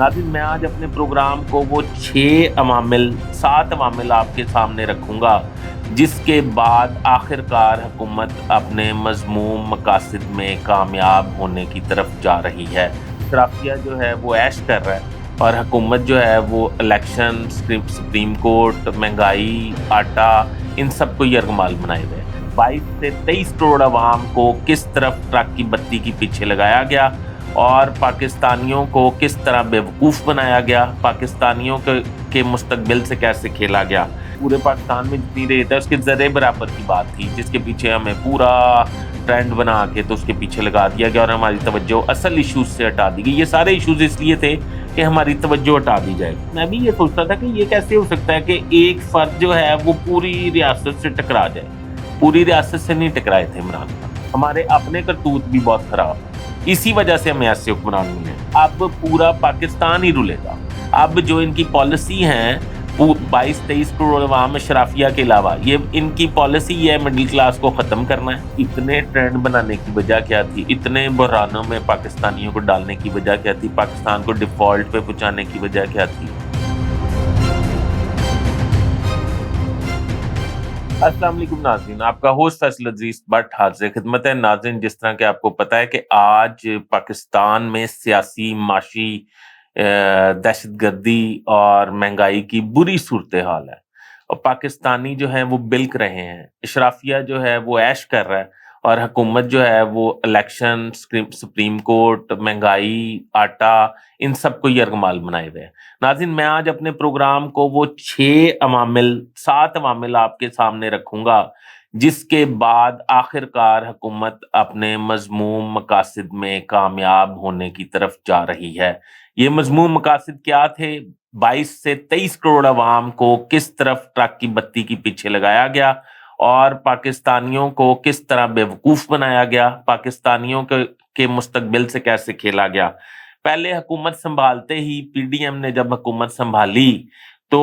ناظرین میں آج اپنے پروگرام کو وہ 7 عوامل آپ کے سامنے رکھوں گا جس کے بعد آخرکار حکومت اپنے مذموم مقاصد میں کامیاب ہونے کی طرف جا رہی ہے۔ اشرافیہ جو ہے وہ عیش کر رہا ہے اور حکومت جو ہے وہ الیکشن، سپریم کورٹ، مہنگائی، آٹا، ان سب کو یرغمال بنائے ہوئے 22 سے 23 کروڑ عوام کو کس طرف ٹرک کی بتی کے پیچھے لگایا گیا اور پاکستانیوں کو کس طرح بیوقوف بنایا گیا، پاکستانیوں کے مستقبل سے کیسے کھیلا گیا۔ پورے پاکستان میں جتنی ریت ہے اس کے ذرے برابر کی بات تھی، جس کے پیچھے ہمیں پورا ٹرینڈ بنا کے تو اس کے پیچھے لگا دیا گیا اور ہماری توجہ اصل ایشوز سے ہٹا دی گئی۔ یہ سارے ایشوز اس لیے تھے کہ ہماری توجہ ہٹا دی جائے۔ میں بھی یہ سوچتا تھا کہ یہ کیسے ہو سکتا ہے کہ ایک فرد جو ہے وہ پوری ریاست سے ٹکرا جائے۔ پوری ریاست سے نہیں ٹکرائے تھے عمران خان، ہمارے اپنے کرتوت بھی بہت خراب ہیں، اسی وجہ سے ہمیں ایسے حکمران ملے۔ اب پورا پاکستان ہی رولے گا۔ اب جو ان کی پالیسی ہیں 22-23 کروڑ عوام اشرافیہ کے علاوہ، یہ ان کی پالیسی ہے مڈل کلاس کو ختم کرنا ہے۔ اتنے ٹرینڈ بنانے کی وجہ کیا تھی؟ اتنے بحرانوں میں پاکستانیوں کو ڈالنے کی وجہ کیا تھی؟ پاکستان کو ڈیفالٹ پہ پہنچانے کی وجہ کیا تھی؟ السلام علیکم ناظرین، آپ کا ہوسٹ فیصل عزیز بٹ حاضر خدمت ہے۔ ناظرین، جس طرح کہ آپ کو پتہ ہے کہ آج پاکستان میں سیاسی، معاشی دہشت گردی اور مہنگائی کی بری صورتحال ہے اور پاکستانی جو ہیں وہ بلک رہے ہیں، اشرافیہ جو ہے وہ عیش کر رہا ہے اور حکومت جو ہے وہ الیکشن، سپریم کورٹ، مہنگائی، آٹا، ان سب کو یرغمال بنائے ہوئے ہیں۔ ناظرین میں آج اپنے پروگرام کو وہ 7 عوامل آپ کے سامنے رکھوں گا جس کے بعد آخرکار حکومت اپنے مذموم مقاصد میں کامیاب ہونے کی طرف جا رہی ہے۔ یہ مذموم مقاصد کیا تھے؟ 22 سے 23 کروڑ عوام کو کس طرف ٹرک کی بتی کے پیچھے لگایا گیا اور پاکستانیوں کو کس طرح بیوقوف بنایا گیا، پاکستانیوں کے مستقبل سے کیسے کھیلا گیا۔ پہلے حکومت سنبھالتے ہی، پی ڈی ایم نے جب حکومت سنبھالی تو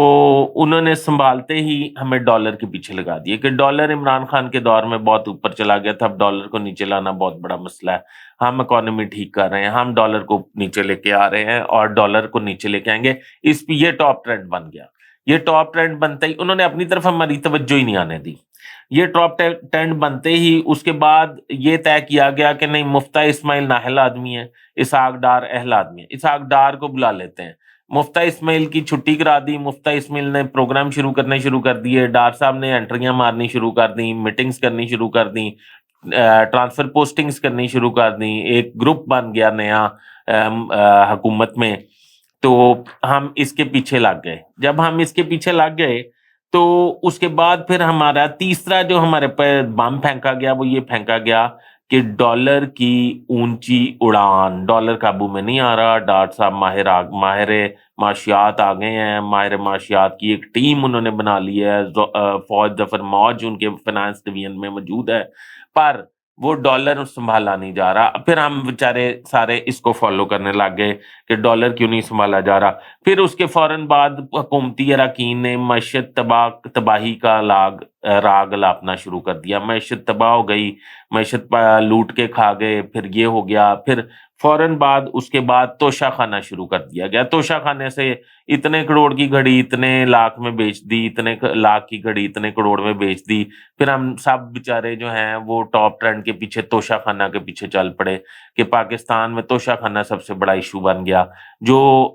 انہوں نے سنبھالتے ہی ہمیں ڈالر کے پیچھے لگا دیے کہ ڈالر عمران خان کے دور میں بہت اوپر چلا گیا تھا، اب ڈالر کو نیچے لانا بہت بڑا مسئلہ ہے، ہم اکانومی ٹھیک کر رہے ہیں، ہم ڈالر کو نیچے لے کے آ رہے ہیں اور ڈالر کو نیچے لے کے آئیں گے۔ اس پہ یہ ٹاپ ٹرینڈ بن گیا۔ یہ ٹاپ ٹرینڈ بنتے ہی انہوں نے اپنی طرف ہماری توجہ ہی نہیں آنے دی۔ یہ ٹاپ ٹرینڈ بنتے ہی اس کے بعد یہ طے کیا گیا کہ نہیں، مفتہ اسماعیل نااہل آدمی ہے، اسحاق ڈار اہل آدمی ہے، اسحاق ڈار کو بلا لیتے ہیں۔ مفتہ اسماعیل کی چھٹی کرا دی، مفتہ اسماعیل نے پروگرام شروع کر دیے، ڈار صاحب نے انٹریاں مارنی شروع کر دیں، میٹنگز کرنی شروع کر دیں، ٹرانسفر پوسٹنگز کرنی شروع کر دیں، ایک گروپ بن گیا نیا حکومت میں۔ تو ہم اس کے پیچھے لگ گئے۔ جب ہم اس کے پیچھے لگ گئے تو اس کے بعد پھر ہمارا تیسرا جو ہمارے پر بم پھینکا گیا وہ یہ پھینکا گیا کہ ڈالر کی اونچی اڑان، ڈالر قابو میں نہیں آ رہا، ڈاٹ صاحب ماہر معاشیات آ گئے ہیں، ماہر معاشیات کی ایک ٹیم انہوں نے بنا لی ہے، فوج ظفر موج ان کے فنانس ڈویژن میں موجود ہے، پر وہ ڈالر سنبھالا نہیں جا رہا۔ پھر ہم بیچارے سارے اس کو فالو کرنے لگ گئے کہ ڈالر کیوں نہیں سنبھالا جا رہا۔ پھر اس کے فوراً بعد حکومتی اراکین نے معیشت تباہی کا راگ الاپنا شروع کر دیا۔ معیشت تباہ ہو گئی، معیشت لوٹ کے کھا گئے، پھر یہ ہو گیا۔ پھر فوراً بعد اس کے بعد توشہ خانہ شروع کر دیا گیا۔ توشہ خانے سے اتنے کروڑ کی گھڑی اتنے لاکھ میں بیچ دی، اتنے لاکھ کی گھڑی اتنے کروڑ میں بیچ دی۔ پھر ہم سب بیچارے جو ہیں وہ ٹاپ ٹرینڈ کے پیچھے، توشہ خانہ کے پیچھے چل پڑے کہ پاکستان میں توشہ خانہ سب سے بڑا ایشو بن گیا، جو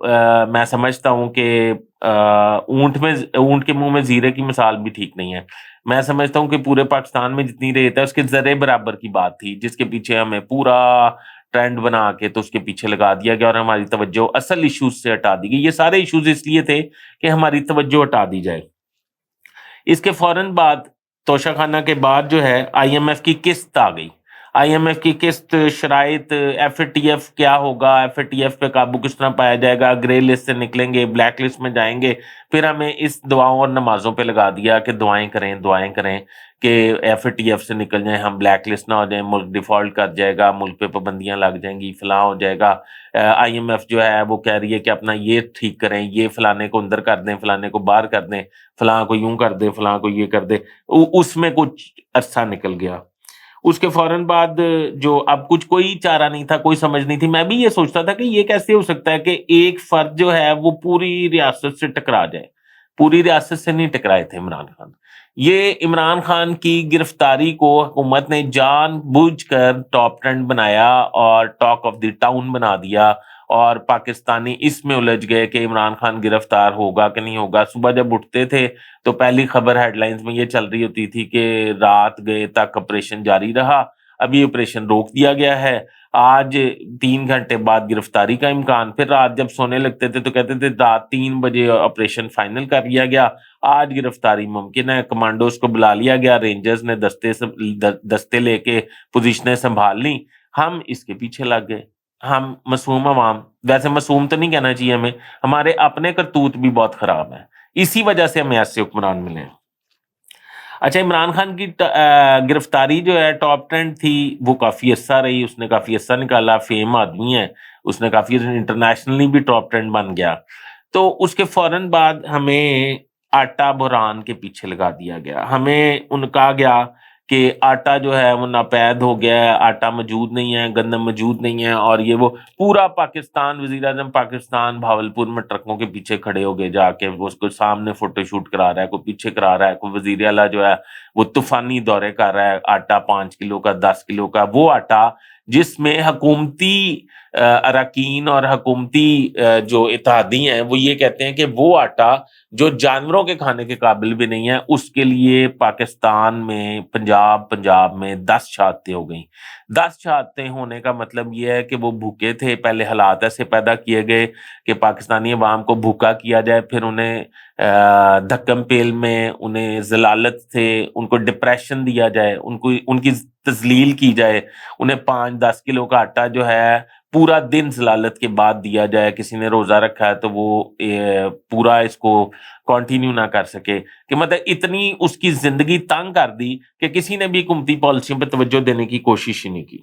میں سمجھتا ہوں کہ اونٹ کے منہ میں زیرے کی مثال بھی ٹھیک نہیں ہے۔ میں سمجھتا ہوں کہ پورے پاکستان میں جتنی ریت ہے اس کے ذرے برابر کی بات تھی، جس کے پیچھے ہمیں پورا ٹرینڈ بنا کے تو اس کے پیچھے لگا دیا گیا اور ہماری توجہ اصل ایشوز سے ہٹا دی گئی۔ یہ سارے ایشوز اس لیے تھے کہ ہماری توجہ ہٹا دی جائے۔ اس کے فوراً بعد توشہ خانہ کے بعد جو ہے آئی ایم ایف کی قسط آ گئی۔ آئی ایم ایف کی قسط، شرائط، ایف اے ٹی ایف کیا ہوگا، ایف اے ٹی ایف پہ قابو کس طرح پایا جائے گا، گرے لسٹ سے نکلیں گے، بلیک لسٹ میں جائیں گے۔ پھر ہمیں اس دعاؤں اور نمازوں پہ لگا دیا کہ دعائیں کریں کہ ایف اے ٹی ایف سے نکل جائیں، ہم بلیک لسٹ نہ ہو جائیں، ملک ڈیفالٹ کر جائے گا، ملک پہ پابندیاں لگ جائیں گی، فلاں ہو جائے گا۔ آئی ایم ایف جو ہے وہ کہہ رہی ہے کہ اپنا یہ ٹھیک کریں، یہ فلانے کو اندر کر دیں، فلانے کو باہر کر دیں، فلاں کو یوں کر دیں، فلاں کو یہ کر دیں۔ اس میں کچھ عرصہ نکل گیا۔ اس کے فوراً بعد جو اب کچھ کوئی چارہ نہیں تھا، کوئی سمجھ نہیں تھی، میں بھی یہ سوچتا تھا کہ یہ کیسے ہو سکتا ہے کہ ایک فرد جو ہے وہ پوری ریاست سے ٹکرا جائے. پوری ریاست سے نہیں ٹکرائے تھے عمران خان. یہ عمران خان کی گرفتاری کو حکومت نے جان بوجھ کر ٹاپ ٹرینڈ بنایا اور ٹاک آف دی ٹاؤن بنا دیا، اور پاکستانی اس میں الجھ گئے کہ عمران خان گرفتار ہوگا کہ نہیں ہوگا. صبح جب اٹھتے تھے تو پہلی خبر ہیڈ لائنز میں یہ چل رہی ہوتی تھی کہ رات گئے تک آپریشن جاری رہا، ابھی آپریشن روک دیا گیا ہے، آج 3 گھنٹے بعد گرفتاری کا امکان. پھر رات جب سونے لگتے تھے تو کہتے تھے رات 3 بجے آپریشن فائنل کر لیا گیا، آج گرفتاری ممکن ہے. کمانڈوز کو بلا لیا گیا، رینجرز نے دستے لے کے پوزیشنیں سنبھال لیں. ہم اس کے پیچھے لگ گئے. ہم معصوم عوام، ویسے معصوم تو نہیں کہنا چاہیے ہمیں، ہمارے اپنے کرتوت بھی بہت خراب ہیں، اسی وجہ سے ہمیں ایسے حکمران ملے ہیں. اچھا، عمران خان کی گرفتاری جو ہے ٹاپ ٹرینڈ تھی، وہ کافی عرصہ رہی، اس نے کافی عرصہ نکالا، فیم آدمی ہے، اس نے کافی انٹرنیشنلی بھی ٹاپ ٹرینڈ بن گیا. تو اس کے فوراً بعد ہمیں آٹا بحران کے پیچھے لگا دیا گیا. ہمیں ان کہا گیا کہ آٹا جو ہے وہ ناپید ہو گیا ہے، آٹا موجود نہیں ہے، گندم موجود نہیں ہے، اور یہ وہ پورا پاکستان، وزیر اعظم پاکستان بھاولپور میں ٹرکوں کے پیچھے کھڑے ہو گئے جا کے، وہ اس کو سامنے فوٹو شوٹ کرا رہا ہے، کوئی پیچھے کرا رہا ہے، کوئی وزیر اعلیٰ جو ہے وہ طوفانی دورے کر رہا ہے. آٹا 5 کلو کا، 10 کلو کا، وہ آٹا جس میں حکومتی اراکین اور حکومتی جو اتحادی ہیں وہ یہ کہتے ہیں کہ وہ آٹا جو جانوروں کے کھانے کے قابل بھی نہیں ہے، اس کے لیے پاکستان میں پنجاب میں 10 شہادتیں ہو گئیں. 10 شہادتیں ہونے کا مطلب یہ ہے کہ وہ بھوکے تھے، پہلے حالات ایسے پیدا کیے گئے کہ پاکستانی عوام کو بھوکا کیا جائے، پھر انہیں دھکم پیل میں انہیں ذلالت سے ان کو ڈپریشن دیا جائے، ان کی تذلیل کی جائے، انہیں 5-10 کلو کا آٹا جو ہے پورا دن ذلالت کے بعد دیا جائے. کسی نے روزہ رکھا ہے تو وہ پورا اس کو کنٹینیو نہ کر سکے، کہ مطلب اتنی اس کی زندگی تنگ کر دی کہ کسی نے بھی حکومتی پالیسیوں پہ توجہ دینے کی کوشش ہی نہیں کی.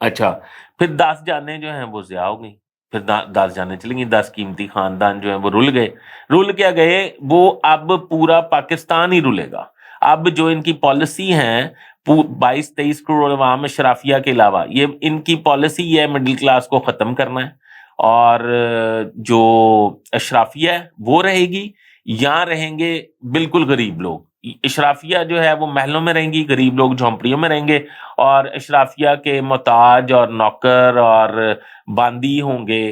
اچھا، پھر 10 جانیں جو ہیں وہ ضیاء ہو گئیں، پھر 10 جانیں چلیں گی، 10 قیمتی خاندان جو ہیں وہ رل گئے. رل کیا گئے؟ وہ اب پورا پاکستان ہی رلے گا. اب جو ان کی پالیسی ہیں 22-23 کروڑ عوام اشرافیہ کے علاوہ، یہ ان کی پالیسی یہ ہے مڈل کلاس کو ختم کرنا ہے، اور جو اشرافیہ ہے وہ رہے گی، یہاں رہیں گے بالکل غریب لوگ. اشرافیہ جو ہے وہ محلوں میں رہیں گی، غریب لوگ جھونپڑیوں میں رہیں گے، اور اشرافیہ کے محتاج اور نوکر اور باندی ہوں گے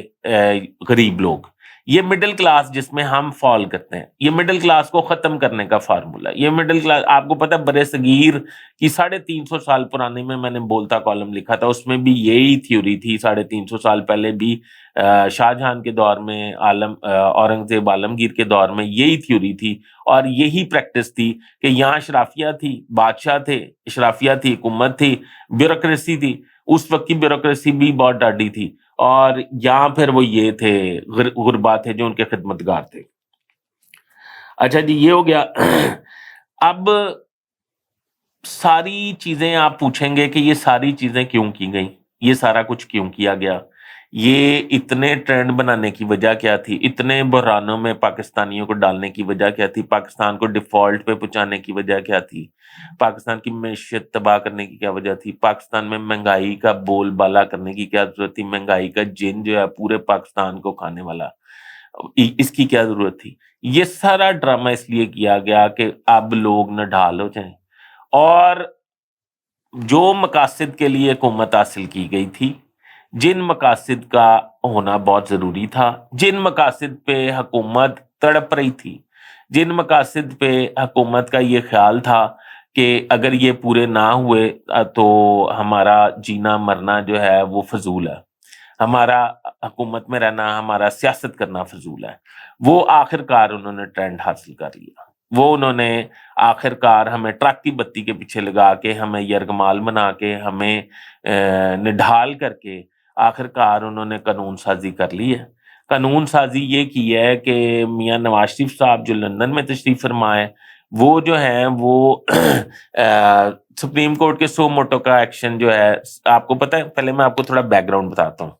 غریب لوگ. یہ مڈل کلاس جس میں ہم فال کرتے ہیں، یہ مڈل کلاس کو ختم کرنے کا فارمولا. یہ مڈل کلاس آپ کو پتہ ہے برِ صغیر کی 350 سال پرانے میں نے بولتا کالم لکھا تھا، اس میں بھی یہی تھیوری تھی. 350 سال پہلے بھی شاہ جہان کے دور میں، اورنگزیب عالمگیر کے دور میں یہی تھیوری تھی اور یہی پریکٹس تھی کہ یہاں اشرافیہ تھی، بادشاہ تھے، اشرافیہ تھی، حکومت تھی، بیوروکریسی تھی. اس وقت کی بیوروکریسی بھی بہت ڈاڈی تھی، اور یہاں پھر وہ یہ تھے غربا تھے جو ان کے خدمتگار تھے. اچھا جی، یہ ہو گیا. اب ساری چیزیں آپ پوچھیں گے کہ یہ ساری چیزیں کیوں کی گئیں، یہ سارا کچھ کیوں کیا گیا، یہ اتنے ٹرینڈ بنانے کی وجہ کیا تھی، اتنے بحرانوں میں پاکستانیوں کو ڈالنے کی وجہ کیا تھی، پاکستان کو ڈیفالٹ پہ پہنچانے کی وجہ کیا تھی، پاکستان کی معیشت تباہ کرنے کی کیا وجہ تھی، پاکستان میں مہنگائی کا بول بالا کرنے کی کیا ضرورت تھی، مہنگائی کا جن جو ہے پورے پاکستان کو کھانے والا، اس کی کیا ضرورت تھی. یہ سارا ڈرامہ اس لیے کیا گیا کہ اب لوگ نڈھال ہو جائیں، اور جو مقاصد کے لیے حکومت حاصل کی گئی تھی، جن مقاصد کا ہونا بہت ضروری تھا، جن مقاصد پہ حکومت تڑپ رہی تھی، جن مقاصد پہ حکومت کا یہ خیال تھا کہ اگر یہ پورے نہ ہوئے تو ہمارا جینا مرنا جو ہے وہ فضول ہے، ہمارا حکومت میں رہنا، ہمارا سیاست کرنا فضول ہے، وہ آخر کار انہوں نے ٹرینڈ حاصل کر لیا. وہ انہوں نے آخر کار ہمیں ٹرک کی بتی کے پیچھے لگا کے، ہمیں یرغمال بنا کے، ہمیں نڈھال کر کے، آخر کار انہوں نے قانون سازی کر لی ہے. قانون سازی یہ کی ہے کہ میاں نواز شریف صاحب جو لندن میں تشریف فرما ہے، وہ جو ہیں وہ سپریم کورٹ کے سو موٹو کا ایکشن جو ہے، آپ کو پتہ ہے، پہلے میں آپ کو تھوڑا بیک گراؤنڈ بتاتا ہوں.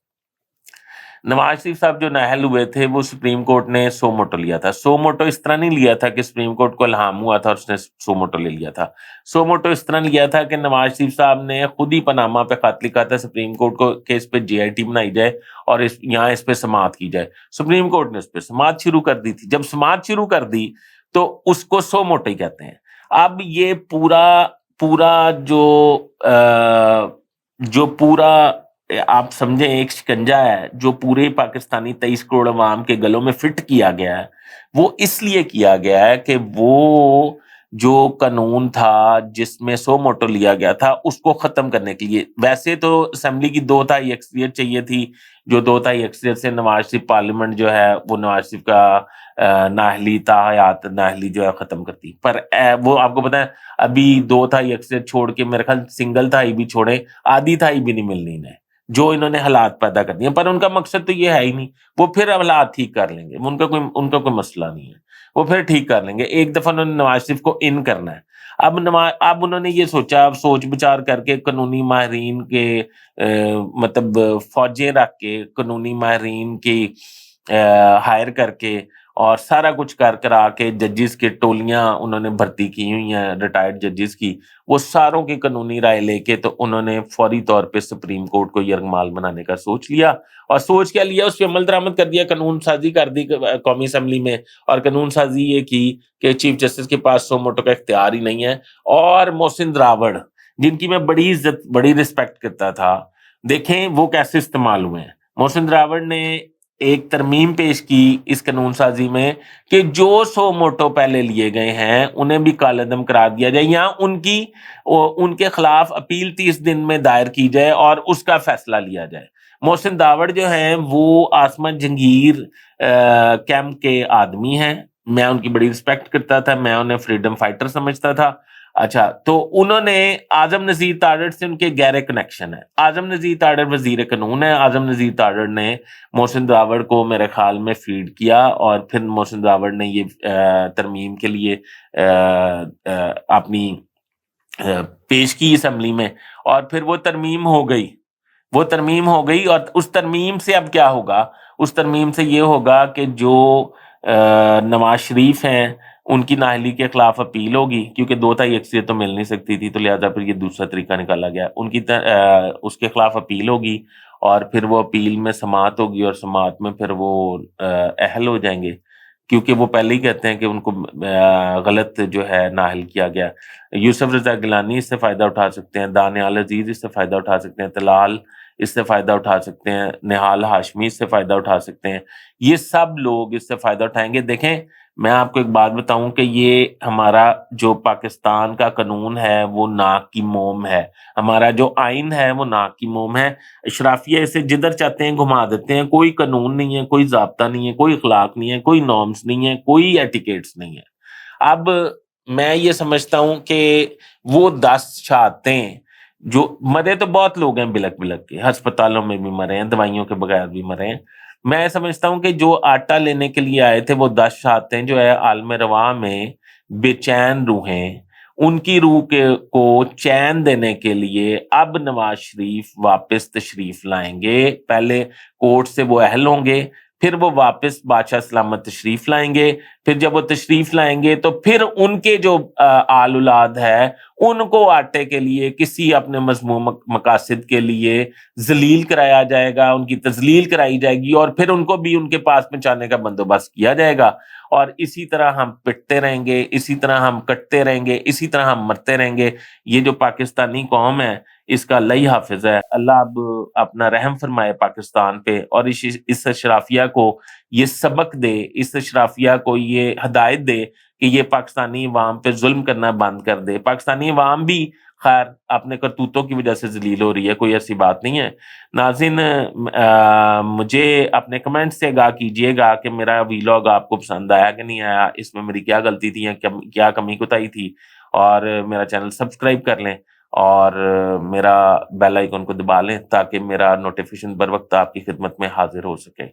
نواز شریف صاحب جو نااہل ہوئے تھے وہ سپریم کورٹ نے سو موٹو لیا تھا. سو موٹو اس طرح نہیں لیا تھا کہ سپریم کورٹ کو الہام ہوا تھا اور اس نے سو موٹو لے لیا تھا. سو موٹو اس طرح لیا تھا کہ نواز شریف صاحب نے خود ہی پاناما پہ خط لکھا تھا سپریم کورٹ کو کہ اس پہ جے آئی ٹی بنائی جائے اور یہاں اس پہ سماعت کی جائے. سپریم کورٹ نے اس پہ سماعت شروع کر دی تھی. جب سماعت شروع کر دی تو اس کو سو موٹو ہی کہتے ہیں. اب یہ پورا جو پورا آپ سمجھیں ایک شکنجا ہے جو پورے پاکستانی 23 کروڑ عوام کے گلوں میں فٹ کیا گیا ہے، وہ اس لیے کیا گیا ہے کہ وہ جو قانون تھا جس میں سو موٹو لیا گیا تھا اس کو ختم کرنے کے لیے. ویسے تو اسمبلی کی 2/3 اکثریت چاہیے تھی، جو 2/3 اکثریت سے نواز شریف پارلیمنٹ جو ہے وہ نواز شریف کا نااہلی تاحیات نااہلی جو ہے ختم کرتی. پر وہ آپ کو پتا ہے ابھی 2/3 اکثریت چھوڑ کے میرے خیال سنگل تہائی بھی چھوڑے، آدھی تہائی بھی نہیں ملنی انہیں جو انہوں نے حالات پیدا کر دیے. پر ان کا مقصد تو یہ ہے ہی نہیں. وہ پھر حالات ٹھیک کر لیں گے، ان کا کوئی مسئلہ نہیں ہے، وہ پھر ٹھیک کر لیں گے. ایک دفعہ انہوں نے نواز شریف کو ان کرنا ہے. اب انہوں نے یہ سوچا، اب سوچ بچار کر کے قانونی ماہرین کے مطلب فوجیں رکھ کے قانونی ماہرین کی ہائر کر کے اور سارا کچھ کرا کے ججز کی ٹولیاں انہوں نے بھرتی کی ہوئی ہیں ریٹائرڈ ججز کی، وہ ساروں کی قانونی رائے لے کے تو انہوں نے فوری طور پہ سپریم کورٹ کو یرغمال بنانے کا سوچ لیا. اور سوچ کیا لیا، اس پہ عمل درآمد کر دیا، قانون سازی کر دی قومی اسمبلی میں. اور قانون سازی یہ کی کہ چیف جسٹس کے پاس سو موٹو کا اختیار ہی نہیں ہے. اور محسن دراوڑ جن کی میں بڑی عزت بڑی رسپیکٹ کرتا تھا، دیکھیں وہ کیسے استعمال ہوئے ہیں. محسن دراوڑ نے ایک ترمیم پیش کی اس قانون سازی میں کہ جو سو موٹو پہلے لیے گئے ہیں انہیں بھی کالعدم قرار دیا جائے یا ان کے خلاف اپیل 30 دن میں دائر کی جائے اور اس کا فیصلہ لیا جائے. محسن داوڑ جو ہیں وہ آسمہ جنگیر کیمپ کے آدمی ہیں، میں ان کی بڑی رسپیکٹ کرتا تھا، میں انہیں فریڈم فائٹر سمجھتا تھا. اچھا، تو انہوں نے اعظم نذیر تاڑڑ سے ان کے گہرے کنیکشن ہے. اعظم نذیر تاڑڑ وزیر قانون ہے. اعظم نذیر تاڑڑ نے محسن دراوڑ کو میرے خیال میں فیڈ کیا اور پھر محسن دراوڑ نے یہ ترمیم کے لیے اپنی پیش کی اسمبلی میں اور پھر وہ ترمیم ہو گئی. اور اس ترمیم سے اب کیا ہوگا؟ اس ترمیم سے یہ ہوگا کہ جو نواز شریف ہیں ان کی نااہلی کے خلاف اپیل ہوگی، کیونکہ 2/3 اکثریت تو مل نہیں سکتی تھی، تو لہٰذا پھر یہ دوسرا طریقہ نکالا گیا. اس کے خلاف اپیل ہوگی اور پھر وہ اپیل میں سماعت ہوگی اور سماعت میں پھر وہ اہل ہو جائیں گے، کیونکہ وہ پہلے ہی کہتے ہیں کہ ان کو غلط جو ہے نااہل کیا گیا. یوسف رضا گیلانی اس سے فائدہ اٹھا سکتے ہیں، دانیال عزیز اس سے فائدہ اٹھا سکتے ہیں، طلال اس سے فائدہ اٹھا سکتے ہیں، نہال ہاشمی اس سے فائدہ اٹھا سکتے ہیں. یہ سب لوگ اس سے فائدہ اٹھائیں گے. دیکھیں میں آپ کو ایک بات بتاؤں کہ یہ ہمارا جو پاکستان کا قانون ہے وہ ناک کی موم ہے، ہمارا جو آئین ہے وہ ناک کی موم ہے. اشرافیہ اسے جدھر چاہتے ہیں گھما دیتے ہیں. کوئی قانون نہیں ہے، کوئی ضابطہ نہیں ہے، کوئی اخلاق نہیں ہے، کوئی نارمز نہیں ہے، کوئی ایٹیکیٹس نہیں ہے. اب میں یہ سمجھتا ہوں کہ وہ 10 شہادتیں جو مرے تو بہت لوگ ہیں بلک کے ہسپتالوں میں بھی مرے ہیں، دوائیوں کے بغیر بھی مرے ہیں. میں سمجھتا ہوں کہ جو آٹا لینے کے لیے آئے تھے وہ 10 شہادتیں جو ہے عالم رواں میں بے چین روحیں، ان کی روح کو چین دینے کے لیے اب نواز شریف واپس تشریف لائیں گے. پہلے کورٹ سے وہ اہل ہوں گے، پھر وہ واپس بادشاہ سلامت تشریف لائیں گے. پھر جب وہ تشریف لائیں گے تو پھر ان کے جو آل اولاد ہے ان کو آٹے کے لیے کسی اپنے مذموم مقاصد کے لیے ذلیل کرایا جائے گا، ان کی تذلیل کرائی جائے گی اور پھر ان کو بھی ان کے پاس پہنچانے کا بندوبست کیا جائے گا. اور اسی طرح ہم پٹتے رہیں گے، اسی طرح ہم کٹتے رہیں گے، اسی طرح ہم مرتے رہیں گے. یہ جو پاکستانی قوم ہے اس کا اللہ ہی حافظ ہے. اللہ اب اپنا رحم فرمائے پاکستان پہ اور اس اشرافیہ کو یہ سبق دے، اس اشرافیہ کو یہ ہدایت دے کہ یہ پاکستانی عوام پہ ظلم کرنا بند کر دے. پاکستانی عوام بھی خیر اپنے کرتوتوں کی وجہ سے ذلیل ہو رہی ہے، کوئی ایسی بات نہیں ہے. ناظرین مجھے اپنے کمنٹ سے آگاہ کیجئے گا کہ میرا ویلاگ آپ کو پسند آیا کہ نہیں آیا، اس میں میری کیا غلطی تھی یا کیا کمی کوتاہی تھی. اور میرا چینل سبسکرائب کر لیں اور میرا بیل آئیکن کو دبا لیں تاکہ میرا نوٹیفیکیشن بر وقت آپ کی خدمت میں حاضر ہو سکے.